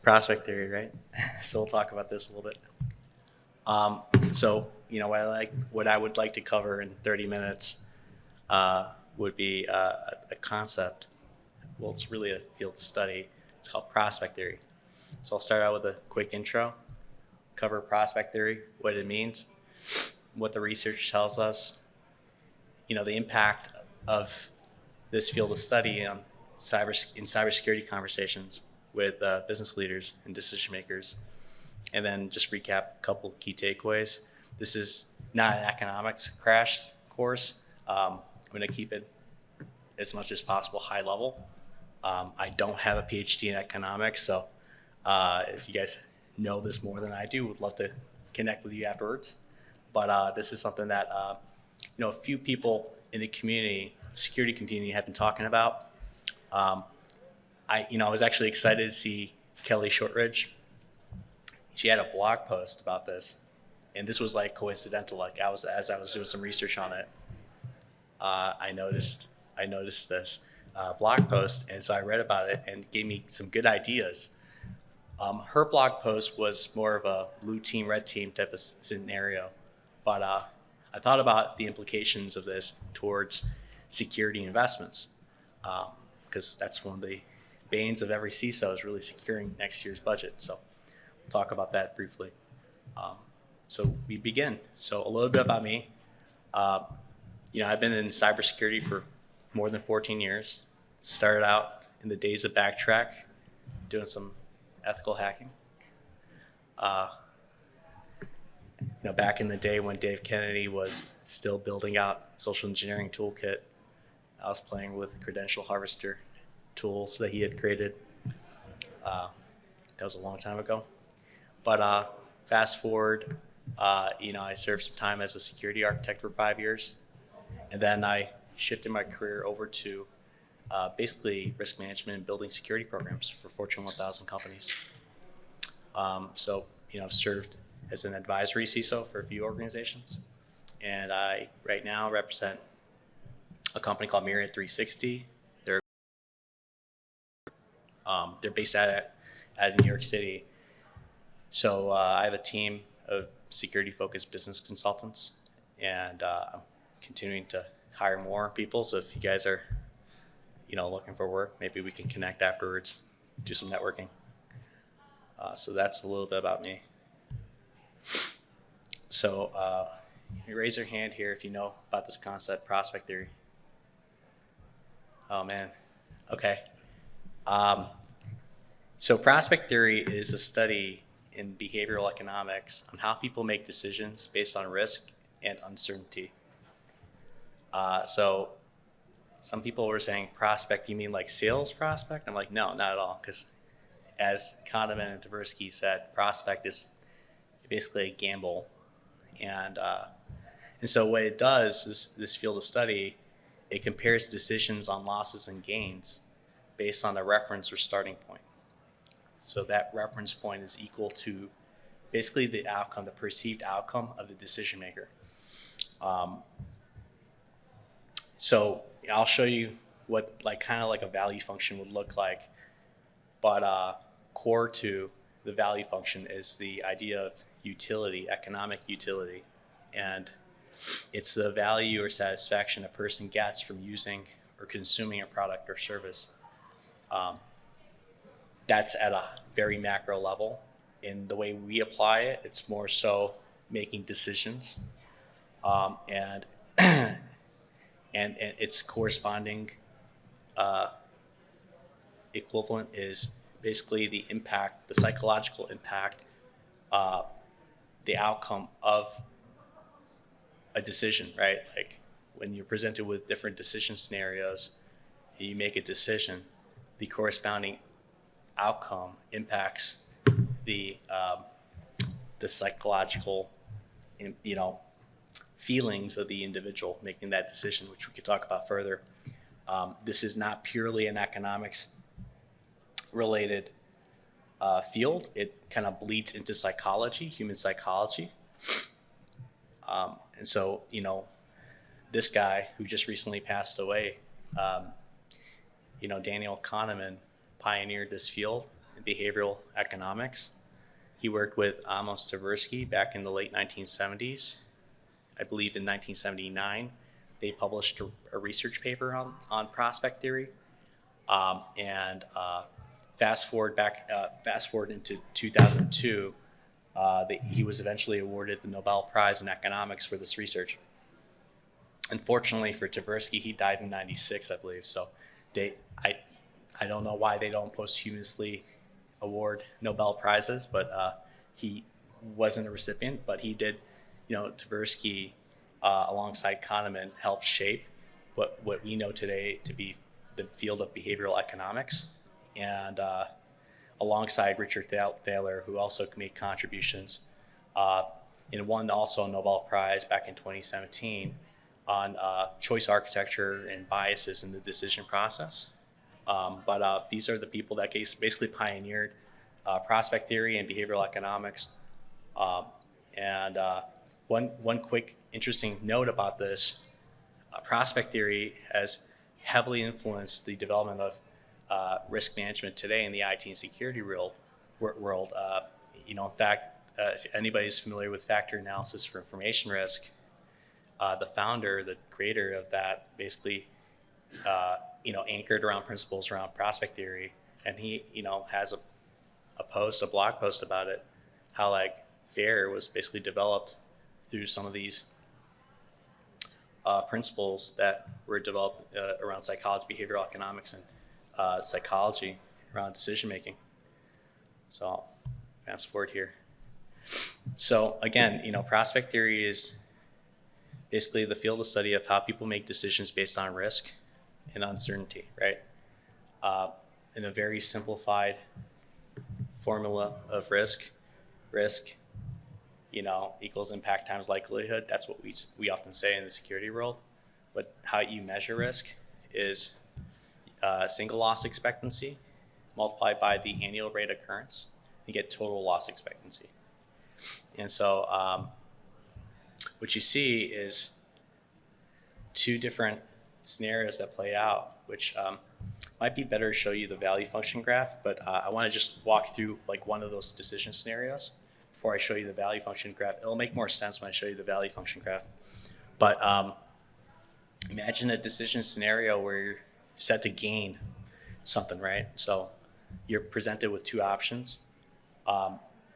prospect theory, right? So we'll talk about this a little bit. So what I would like to cover in 30 minutes would be a concept. Well, it's really a field of study. It's called prospect theory. So I'll start out with a quick intro, cover prospect theory, what it means, what the research tells us, the impact of this field of study on cybersecurity conversations with business leaders and decision makers, and then just recap a couple key takeaways. This is not an economics crash course. I'm going to keep it as much as possible high level. I don't have a PhD in economics, so if you guys know this more than I do, would love to connect with you afterwards. But this is something that a few people in the community, security community, have been talking about. I was actually excited to see Kelly Shortridge. She had a blog post about this, and this was like coincidental. Like as I was doing some research on it, I noticed this blog post, and so I read about it and gave me some good ideas. Her blog post was more of a blue team, red team type of scenario, but I thought about the implications of this towards security investments, because that's one of the banes of every CISO is really securing next year's budget. So we'll talk about that briefly. So we begin. So a little bit about me. I've been in cybersecurity for more than 14 years. Started out in the days of Backtrack, doing some ethical hacking. Back in the day when Dave Kennedy was still building out social engineering toolkit, I was playing with credential harvester tools that he had created. That was a long time ago. But fast forward, I served some time as a security architect for 5 years, and then I shifted my career over to basically risk management and building security programs for Fortune 1000 companies. I've served as an advisory CISO for a few organizations, and I right now represent a company called Myriad 360. They're based out of New York City. So I have a team of security-focused business consultants, and I'm continuing to hire more people. So if you guys are, looking for work, maybe we can connect afterwards, do some networking. So that's a little bit about me. So you raise your hand here if you know about this concept, prospect theory. Oh man, okay. So prospect theory is a study in behavioral economics on how people make decisions based on risk and uncertainty. So some people were saying prospect, you mean like sales prospect? I'm like, no, not at all, because as Kahneman and Tversky said, prospect is basically a gamble. And so what it does, this field of study, it compares decisions on losses and gains based on a reference or starting point. So that reference point is equal to basically the outcome, the perceived outcome of the decision maker. So I'll show you what kind of like a value function would look like, but core to the value function is the idea of utility, economic utility, and it's the value or satisfaction a person gets from using or consuming a product or service. That's at a very macro level. In the way we apply it, it's more so making decisions, and its corresponding equivalent is basically the impact, the psychological impact, the outcome of a decision, right? Like when you're presented with different decision scenarios, you make a decision, the corresponding outcome impacts the psychological, feelings of the individual making that decision, which we could talk about further. This is not purely an economics related field. It kind of bleeds into psychology, human psychology. And so, this guy who just recently passed away, Daniel Kahneman, pioneered this field in behavioral economics. He worked with Amos Tversky back in the late 1970s. I believe in 1979, they published a research paper on prospect theory. And fast forward into 2002, he was eventually awarded the Nobel Prize in economics for this research. Unfortunately for Tversky, he died in '96, I believe. So I don't know why they don't posthumously award Nobel Prizes, but he wasn't a recipient. But he did, Tversky, alongside Kahneman, helped shape what we know today to be the field of behavioral economics, and alongside Richard Thaler, who also made contributions, and won also a Nobel Prize back in 2017 on choice architecture and biases in the decision process. But these are the people that basically pioneered prospect theory and behavioral economics. And one quick interesting note about this, prospect theory has heavily influenced the development of risk management today in the IT and security world. In fact, if anybody's familiar with factor analysis for information risk, the founder, the creator of that, basically, anchored around principles around prospect theory, and he, has a blog post about it, how like FAIR was basically developed through some of these principles that were developed around psychology, behavioral economics, and psychology around decision making. So I'll fast forward here. So again, prospect theory is basically the field of study of how people make decisions based on risk and uncertainty, right? In a very simplified formula of risk equals impact times likelihood. That's what we often say in the security world. But how you measure risk is single loss expectancy multiplied by the annual rate of occurrence. You get total loss expectancy. And so what you see is two different scenarios that play out, which might be better to show you the value function graph, but I want to just walk through like one of those decision scenarios before I show you the value function graph. It'll make more sense when I show you the value function graph. But imagine a decision scenario where you're set to gain something, right? So you're presented with two options.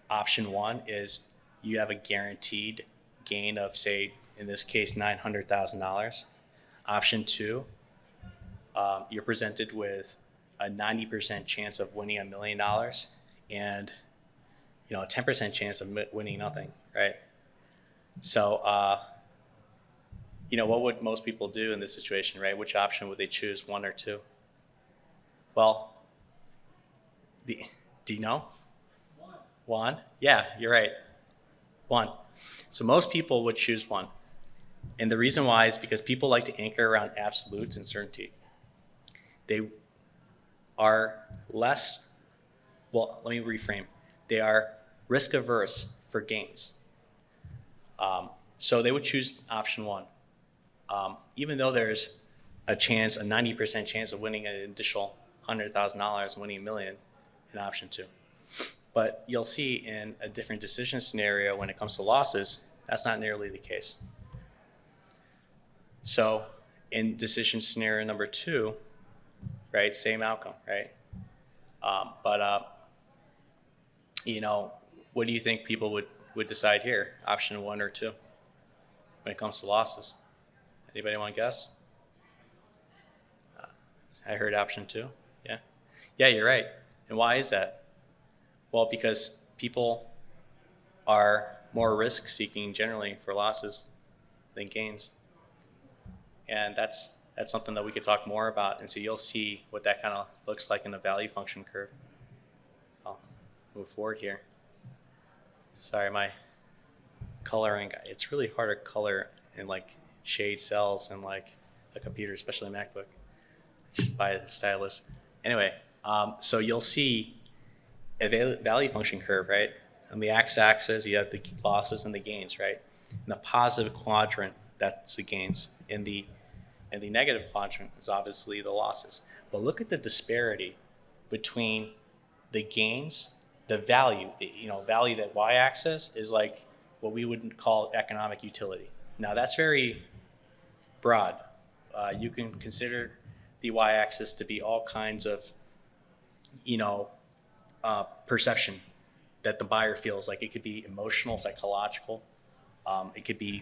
Option one is you have a guaranteed gain of, say, in this case, $900,000. Option two, you're presented with a 90% chance of winning $1 million and a 10% chance of winning nothing, right? So, what would most people do in this situation, right? Which option would they choose, one or two? Well, do you know? One? Yeah, you're right. One. So most people would choose one. And the reason why is because people like to anchor around absolutes and certainty. They are less, let me reframe. They are risk averse for gains. So they would choose option one. Even though there's a 90% chance of winning an additional $100,000 and winning $1 million in option two. But you'll see in a different decision scenario when it comes to losses, that's not nearly the case. So in decision scenario number two, right, same outcome, right? What do you think people would decide here, option one or two, when it comes to losses? Anybody want to guess? I heard option two. Yeah? Yeah, you're right. And why is that? Well, because people are more risk-seeking generally for losses than gains. And that's something that we could talk more about. And so you'll see what that kind of looks like in the value function curve. I'll move forward here. Sorry, my coloring, it's really hard to color in like shade cells and like a computer, especially a MacBook. I should buy a stylus. Anyway, so you'll see a value function curve, right? On the x-axis, you have the losses and the gains, right? In the positive quadrant, that's the gains. In the negative quadrant is obviously the losses. But look at the disparity between the gains, the value, value that y-axis is like what we would call economic utility. Now that's very broad. You can consider the y-axis to be all kinds of, perception that the buyer feels. Like it could be emotional, psychological. It could be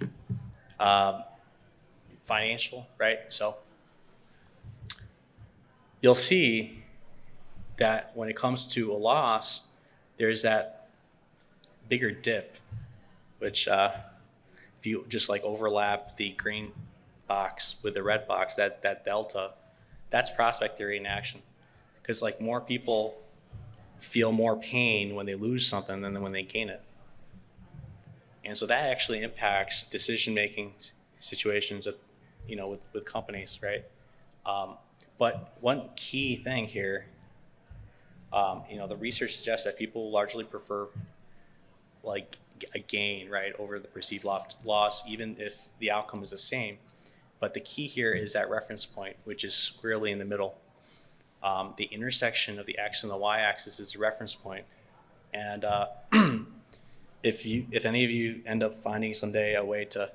financial, right? So you'll see that when it comes to a loss, there's that bigger dip, which if you just like overlap the green box with the red box, that delta, that's prospect theory in action. Because like more people feel more pain when they lose something than when they gain it. And so that actually impacts decision-making situations that, with companies, right? But one key thing here, the research suggests that people largely prefer like a gain, right, over the perceived loss, even if the outcome is the same. But the key here is that reference point, which is squarely in the middle. The intersection of the x and the y-axis is the reference point. And if any of you end up finding someday a way to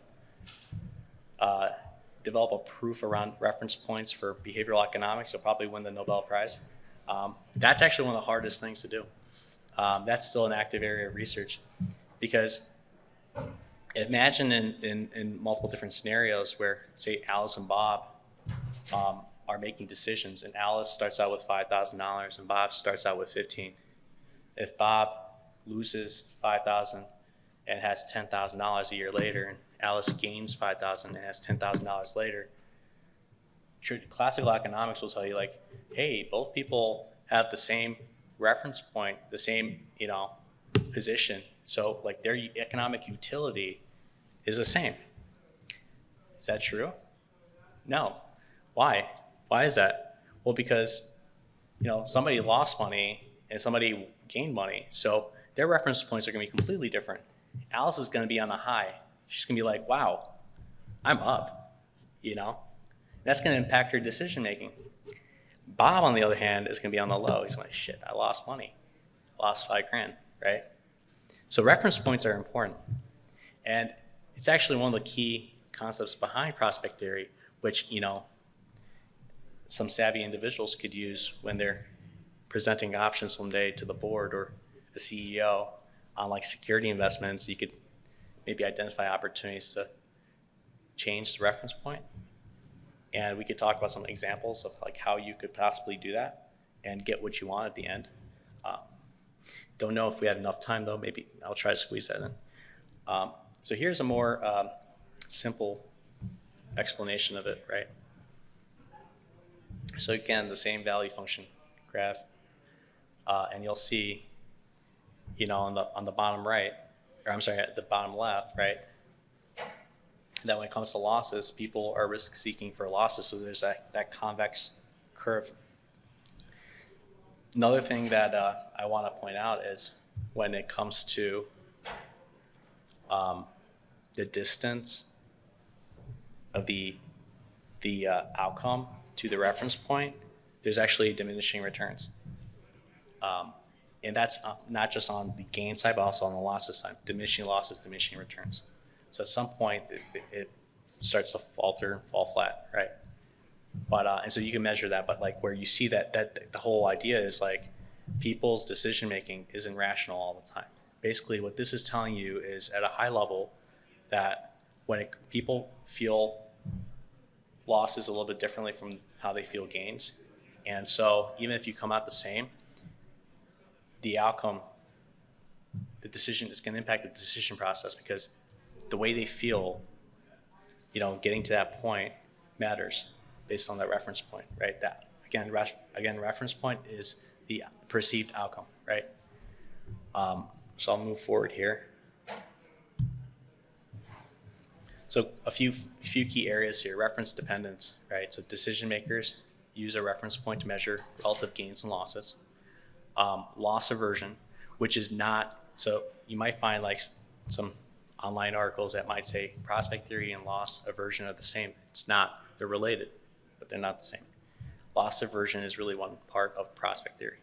develop a proof around reference points for behavioral economics, you'll probably win the Nobel Prize. That's actually one of the hardest things to do. That's still an active area of research, because imagine in multiple different scenarios where, say, Alice and Bob are making decisions, and Alice starts out with $5,000 and Bob starts out with 15. If Bob loses 5,000 and has $10,000 a year later, and Alice gains 5,000 and has $10,000 later, classical economics will tell you, like, hey, both people have the same reference point, the same position, so like their economic utility is the same. Is that true? No. Why? Why is that? Well, because somebody lost money and somebody gained money, so their reference points are going to be completely different. Alice is going to be on the high. She's going to be like, wow, I'm up. That's going to impact her decision making. Bob, on the other hand, is going to be on the low. He's going, shit, I lost money. Lost $5,000, right? So reference points are important. And it's actually one of the key concepts behind prospect theory, which, some savvy individuals could use when they're presenting options someday to the board or the CEO on like security investments. You could maybe identify opportunities to change the reference point. And we could talk about some examples of like how you could possibly do that and get what you want at the end. Don't know if we have enough time though. Maybe I'll try to squeeze that in. So here's a more simple explanation of it, right? So again, the same value function graph, and you'll see, on the bottom right, or I'm sorry, at the bottom left, right, that when it comes to losses, people are risk seeking for losses. So there's that convex curve. Another thing that I want to point out is when it comes to the distance of the outcome to the reference point, there's actually diminishing returns. And that's not just on the gain side, but also on the losses side. Diminishing losses, diminishing returns. So at some point, it starts to falter, fall flat, right? But and so you can measure that, but like where you see that the whole idea is like people's decision making isn't rational all the time. Basically, what this is telling you is at a high level that when people feel losses a little bit differently from how they feel gains, and so even if you come out the same, the outcome, the decision is going to impact the decision process, because the way they feel, getting to that point matters based on that reference point, right? That again, reference point is the perceived outcome, right? So I'll move forward here. So a few key areas here. Reference dependence, right? So decision makers use a reference point to measure relative gains and losses. Loss aversion, which is not, so you might find like some online articles that might say prospect theory and loss aversion are the same. It's not. They're related, but they're not the same. Loss aversion is really one part of prospect theory.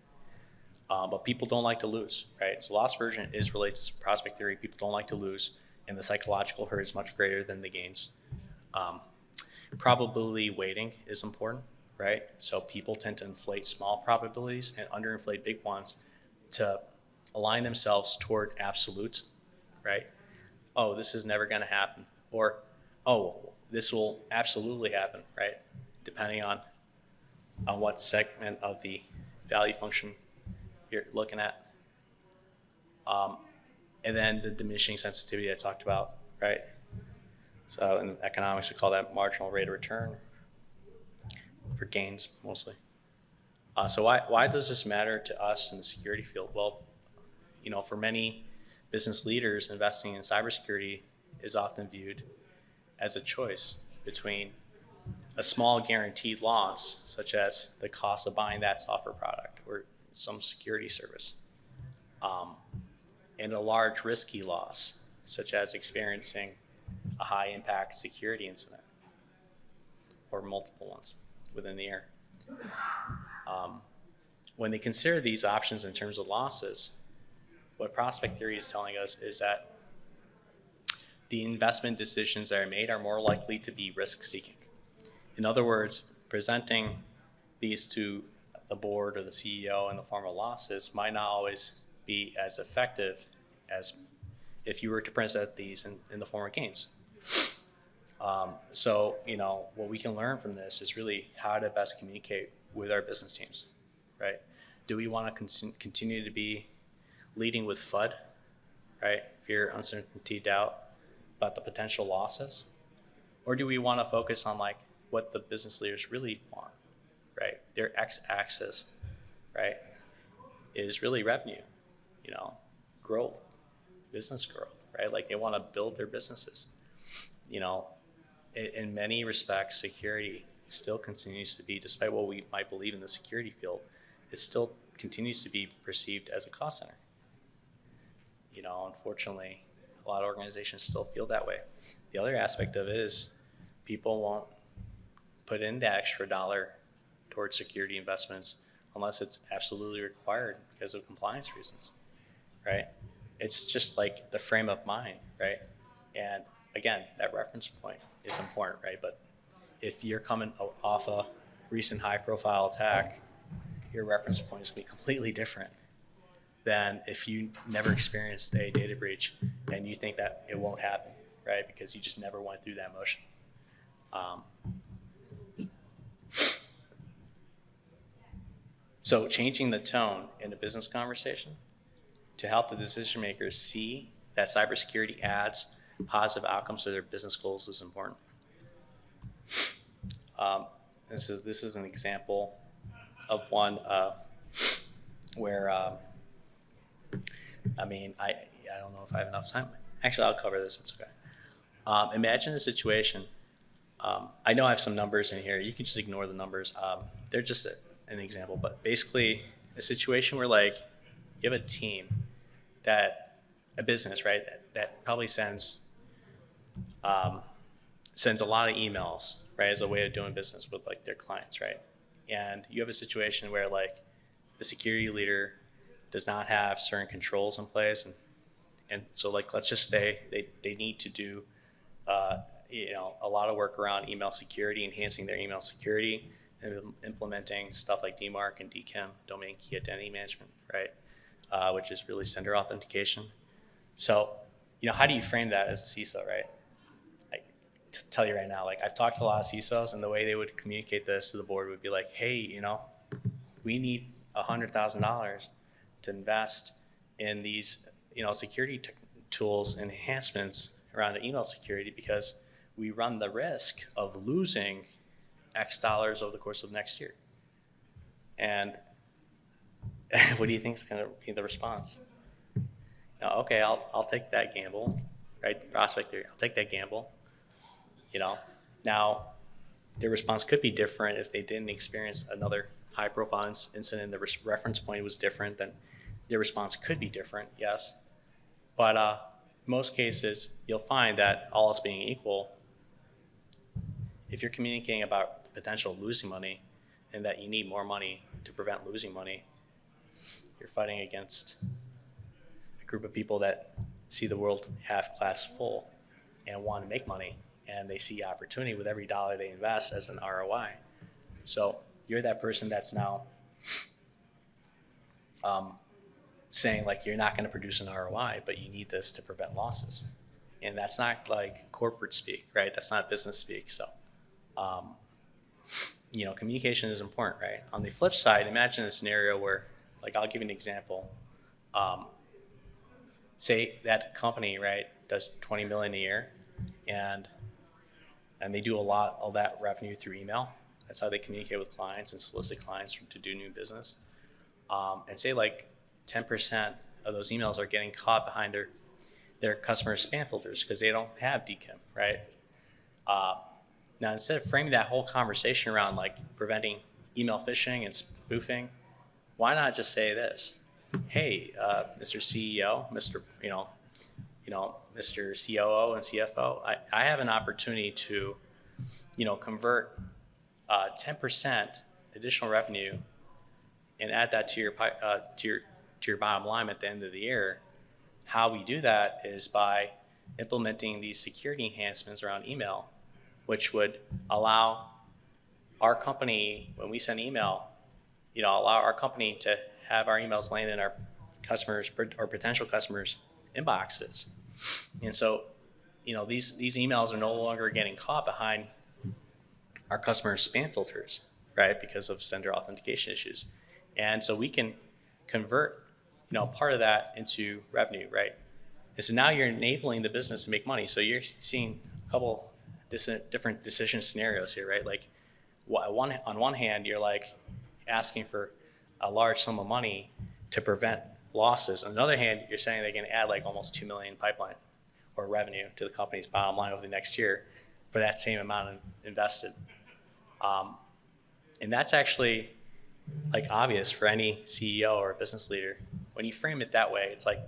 But people don't like to lose, right? So loss aversion is related to prospect theory. People don't like to lose, and the psychological hurt is much greater than the gains. Probability weighting is important, right? So people tend to inflate small probabilities and underinflate big ones to align themselves toward absolutes, right? Oh, this is never going to happen, or oh, this will absolutely happen, right? Depending on what segment of the value function you're looking at. And then the diminishing sensitivity I talked about, right? So in economics, we call that marginal rate of return for gains mostly. So why does this matter to us in the security field? Well, for many business leaders, investing in cybersecurity is often viewed as a choice between a small guaranteed loss, such as the cost of buying that software product or some security service, and a large risky loss, such as experiencing a high impact security incident or multiple ones within the year. When they consider these options in terms of losses, what prospect theory is telling us is that the investment decisions that are made are more likely to be risk-seeking. In other words, presenting these to the board or the CEO in the form of losses might not always be as effective as if you were to present these in the form of gains. So, what we can learn from this is really how to best communicate with our business teams, right? Do we want to continue to be leading with FUD, right? Fear, uncertainty, doubt about the potential losses? Or do we want to focus on what the business leaders really want, right? Their x-axis, right, is really revenue, growth, business growth, right? They want to build their businesses. In many respects, security still continues to be, despite what we might believe in the security field, it still continues to be perceived as a cost center. Unfortunately, a lot of organizations still feel that way. The other aspect of it is people won't put in that extra dollar towards security investments unless it's absolutely required because of compliance reasons, right? It's just the frame of mind, right? And again, that reference point is important, right? But if you're coming off a recent high-profile attack, your reference point is going to be completely different than if you never experienced a data breach and you think that it won't happen, right? Because you just never went through that motion. So changing the tone in the business conversation to help the decision makers see that cybersecurity adds positive outcomes to their business goals is important. This is an example of one where I don't know if I have enough time. Actually, I'll cover this. It's okay. Imagine a situation. I know I have some numbers in here. You can just ignore the numbers. They're just an example, but basically a situation where you have a team a business, right, that probably sends a lot of emails, right, as a way of doing business with their clients, right? And you have a situation where the security leader does not have certain controls in place, and so let's just say they need to do a lot of work around email security, enhancing their email security, and implementing stuff like DMARC and DKIM, domain key identity management, right? Which is really sender authentication. So, how do you frame that as a CISO, right? To tell you right now, I've talked to a lot of CISOs, and the way they would communicate this to the board would be hey, we need $100,000 to invest in these, security tools and enhancements around the email security because we run the risk of losing X dollars over the course of next year. And what do you think is going to be the response? Okay, I'll take that gamble, right? Prospect theory, I'll take that gamble. Now their response could be different if they didn't experience another high-profile incident. The reference point was different, then their response could be different, yes. But most cases, you'll find that all else being equal, if you're communicating about the potential of losing money and that you need more money to prevent losing money, You're fighting against a group of people that see the world half glass full and want to make money, and they see opportunity with every dollar they invest as an ROI. So you're that person that's now saying like you're not going to produce an ROI, but you need this to prevent losses. And that's not like corporate speak, right? That's not business speak. So, communication is important, right? On the flip side, imagine a scenario where, like, I'll give you an example. Say that company, right, does 20 million a year, and they do a lot of that revenue through email. That's how they communicate with clients and solicit clients to do new business. And say like 10% of those emails are getting caught behind their customer spam filters because they don't have DKIM, right? Now, instead of framing that whole conversation around like preventing email phishing and spoofing, why not just say this? Hey, Mr. CEO, Mr. Mr. COO and CFO, I have an opportunity to, convert 10% additional revenue and add that to your bottom line at the end of the year. How we do that is by implementing these security enhancements around email, which would allow our company, when we send email, allow our company to have our emails land in our customers or potential customers' inboxes. And so, these emails are no longer getting caught behind our customers' spam filters, right, because of sender authentication issues. And so we can convert, part of that into revenue, right? And so now you're enabling the business to make money. So you're seeing a couple different decision scenarios here, right? Like, on one hand, you're like asking for a large sum of money to prevent losses. On the other hand, you're saying they can add like almost 2 million pipeline or revenue to the company's bottom line over the next year for that same amount invested. And that's actually like obvious for any CEO or business leader. When you frame it that way, it's like,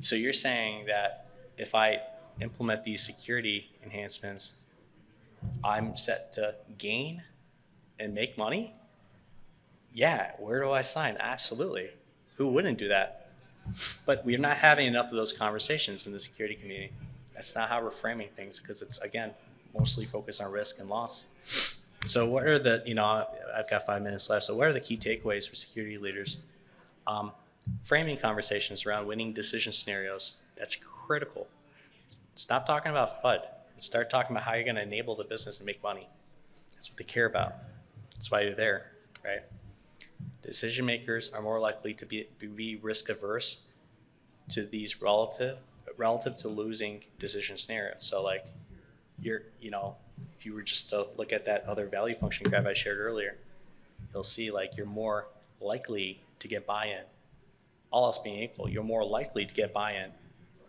so you're saying that if I implement these security enhancements, I'm set to gain and make money? Yeah, where do I sign? Absolutely. Who wouldn't do that? But we're not having enough of those conversations in the security community. That's not how we're framing things, because it's, again, mostly focused on risk and loss. So what are the, I've got 5 minutes left. So what are the key takeaways for security leaders? Framing conversations around winning decision scenarios. That's critical. Stop talking about FUD and start talking about how you're going to enable the business and make money. That's what they care about. That's why you're there, right? Decision makers are more likely to be risk averse to these relative to losing decision scenarios. So like if you were just to look at that other value function graph I shared earlier, you'll see like you're more likely to get buy-in. All else being equal, you're more likely to get buy-in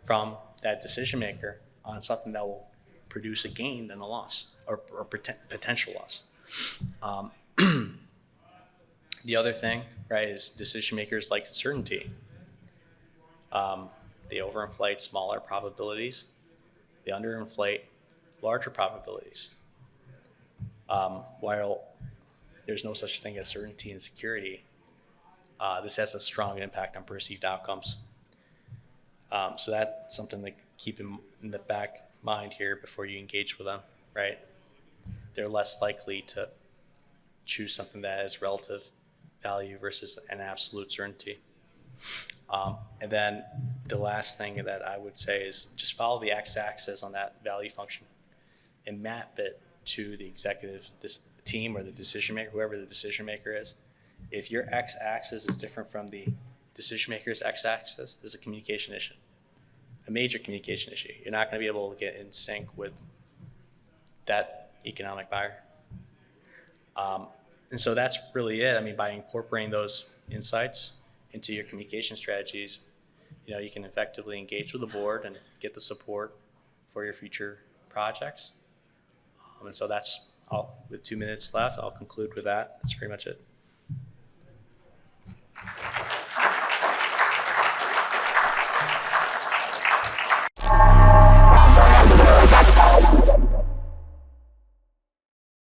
from that decision maker on something that will produce a gain than a loss or potential loss. The other thing, right, is decision makers like certainty. They overinflate smaller probabilities. They underinflate larger probabilities. While there's no such thing as certainty and security, this has a strong impact on perceived outcomes. So that's something to keep in the back mind here before you engage with them, right? They're less likely to choose something that has relative value versus an absolute certainty. And then the last thing that I would say is just follow the x-axis on that value function and map it to the executive team or the decision maker, whoever the decision maker is. If your x-axis is different from the decision maker's x-axis, there's a communication issue, a major communication issue. You're not going to be able to get in sync with that economic buyer. And so that's really it. I mean, by incorporating those insights into your communication strategies, you can effectively engage with the board and get the support for your future projects. And so that's all. With 2 minutes left, I'll conclude with that. That's pretty much it.